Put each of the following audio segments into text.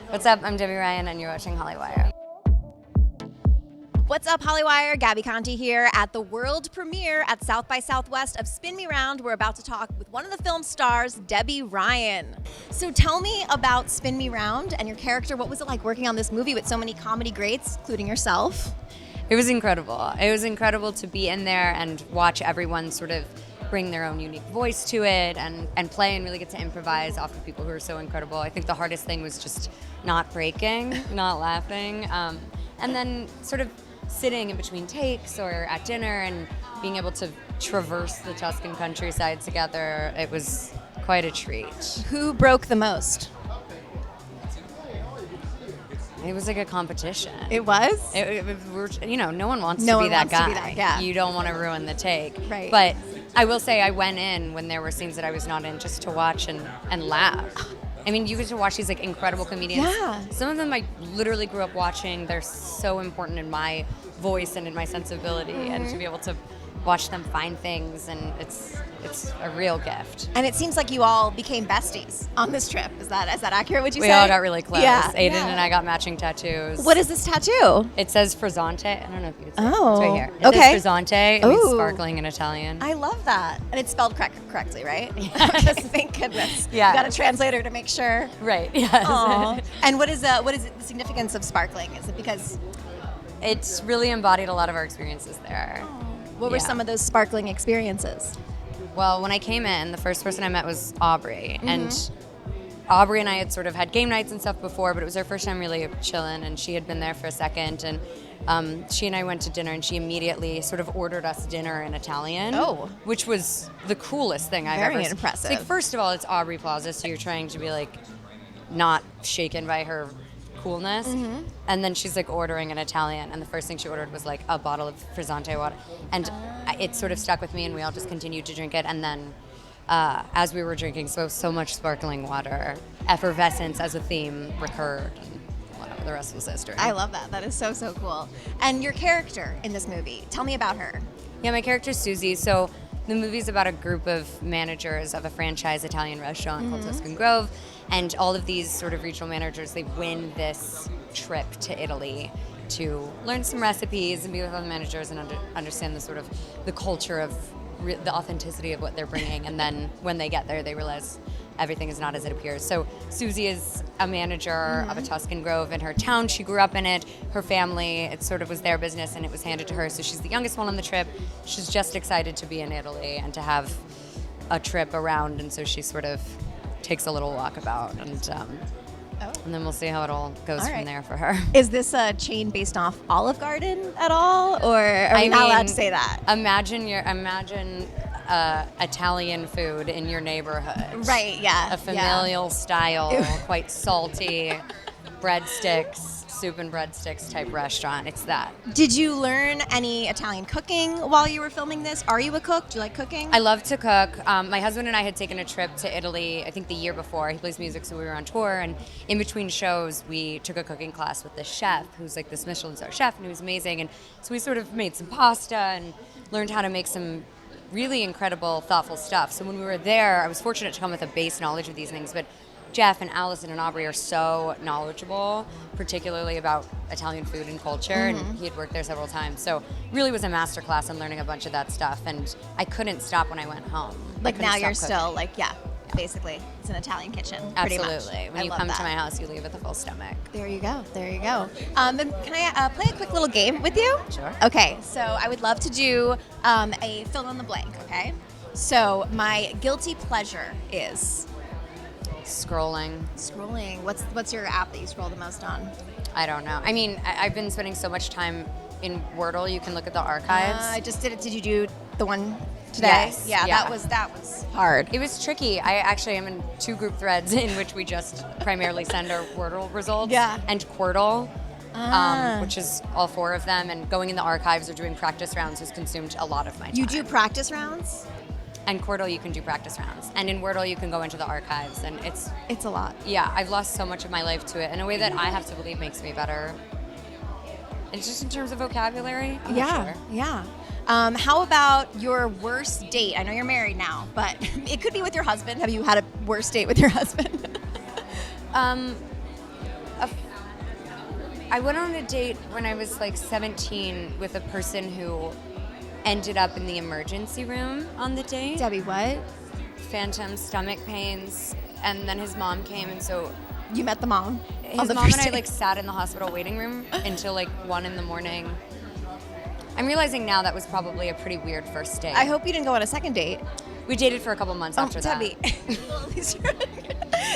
What's up? I'm Debby Ryan, and you're watching Hollywire. What's up, Hollywire? Gabby Conti here at the world premiere at South by Southwest of Spin Me Round. We're about to talk with one of the film stars, Debby Ryan. So tell me about Spin Me Round and your character. What was it like working on this movie with so many comedy greats, including yourself? It was incredible. It was incredible to be in there and watch everyone sort of bring their own unique voice to it and play and really get to improvise off of people who are so incredible. I think the hardest thing was just not breaking, not laughing, and then sort of sitting in between takes or at dinner and being able to traverse the Tuscan countryside together. It was quite a treat. Who broke the most? It was like a competition. It was? No one wants to be that guy. Yeah. You don't want to ruin the take. Right. But I will say I went in when there were scenes that I was not in just to watch and laugh. I mean, you get to watch these like incredible comedians. Yeah. Some of them I literally grew up watching. They're so important in my voice and in my sensibility, and to be able to watch them find things, and it's a real gift. And it seems like you all became besties on this trip. Is that accurate, would you say? We all got really close. Yeah. Aiden and I got matching tattoos. What is this tattoo? It says Frizzante. I don't know if you can see it. Oh. It's right here. It Okay. says Frizzante. It means sparkling in Italian. I love that. And it's spelled correctly, right? Thank goodness. Yeah. You got a translator to make sure. Right, yes. Aw. And what is the significance of sparkling? Is it because... It's really embodied a lot of our experiences there. What were Yeah. some of those sparkling experiences? Well, when I came in, the first person I met was Aubrey. And Aubrey and I had sort of had game nights and stuff before, but it was our first time really chilling, and she had been there for a second. And she and I went to dinner, and she immediately sort of ordered us dinner in Italian. Oh. Which was the coolest thing I've ever Very seen. impressive. Like, first of all, it's Aubrey Plaza, so you're trying to be like not shaken by her coolness. And then she's like ordering in Italian, and the first thing she ordered was like a bottle of Frizzante water, and it sort of stuck with me, and we all just continued to drink it. And then as we were drinking so much sparkling water, effervescence as a theme recurred, and whatever, the rest was history. I love that. That is so cool. And your character in this movie, tell me about her. Yeah, my character's Susie. So the movie's about a group of managers of a franchise Italian restaurant called Tuscan Grove, and all of these sort of regional managers, they win this trip to Italy to learn some recipes and be with other managers and understand the sort of the culture of the authenticity of what they're bringing. And then when they get there, they realize everything is not as it appears. So Susie is a manager of a Tuscan Grove in her town. She grew up in it. Her family, it sort of was their business, and it was handed to her. So she's the youngest one on the trip. She's just excited to be in Italy and to have a trip around, and so she sort of takes a little walkabout, and then we'll see how it all goes from there for her. Is this a chain based off Olive Garden at all, or are we not allowed to say that? Imagine Italian food in your neighborhood. Right, yeah. A familial style, quite salty, breadsticks, soup and breadsticks type restaurant. It's that. Did you learn any Italian cooking while you were filming this? Are you a cook? Do you like cooking? I love to cook. My husband and I had taken a trip to Italy, I think the year before. He plays music, so we were on tour, and in between shows, we took a cooking class with this chef who's like this Michelin star chef, and he was amazing. And so we sort of made some pasta and learned how to make some really incredible, thoughtful stuff. So when we were there, I was fortunate to come with a base knowledge of these things, but Jeff and Allison and Aubrey are so knowledgeable, particularly about Italian food and culture, and he had worked there several times. So really was a master class on learning a bunch of that stuff, and I couldn't stop when I went home. Like now you're still like, basically, it's an Italian kitchen, pretty much. Absolutely. When you come to my house, you leave with a full stomach. There you go. And can I play a quick little game with you? Sure. Okay, so I would love to do a fill in the blank, okay? So my guilty pleasure is... Scrolling. What's your app that you scroll the most on? I don't know. I mean, I've been spending so much time in Wordle. You can look at the archives. I just did it. Did you do the one today? Yes. Yeah, Yeah. that was hard. It was tricky. I actually am in 2 group threads in which we just primarily send our Wordle results. Yeah. And Quirtle, which is all 4 of them. And going in the archives or doing practice rounds has consumed a lot of my time. You do practice rounds? And Quirtle, you can do practice rounds. And in Wordle, you can go into the archives. And It's a lot. yeah, I've lost so much of my life to it in a way that I have to believe makes me better. It's just in terms of vocabulary. I'm not sure. Yeah. How about your worst date? I know you're married now, but it could be with your husband. Have you had a worst date with your husband? A I went on a date when I was like 17 with a person who ended up in the emergency room on the date. Debbie, what? Phantom stomach pains, and then his mom came, and so You met the mom? his on the mom first and I date? like sat in the hospital waiting room until like 1 a.m. I'm realizing now that was probably a pretty weird first date. I hope you didn't go on a second date. We dated for a couple months after that. Debbie.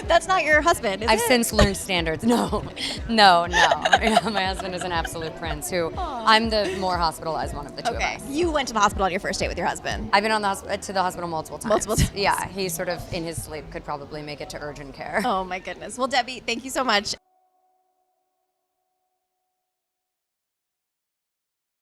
That's not your husband, is I've it? since learned standards. No. Yeah, my husband is an absolute prince. I'm the more hospitalized one of the two Okay. of us. You went to the hospital on your first date with your husband. I've been to the hospital multiple times. Multiple times. Yeah, he sort of in his sleep could probably make it to urgent care. Oh my goodness. Well, Debbie, thank you so much.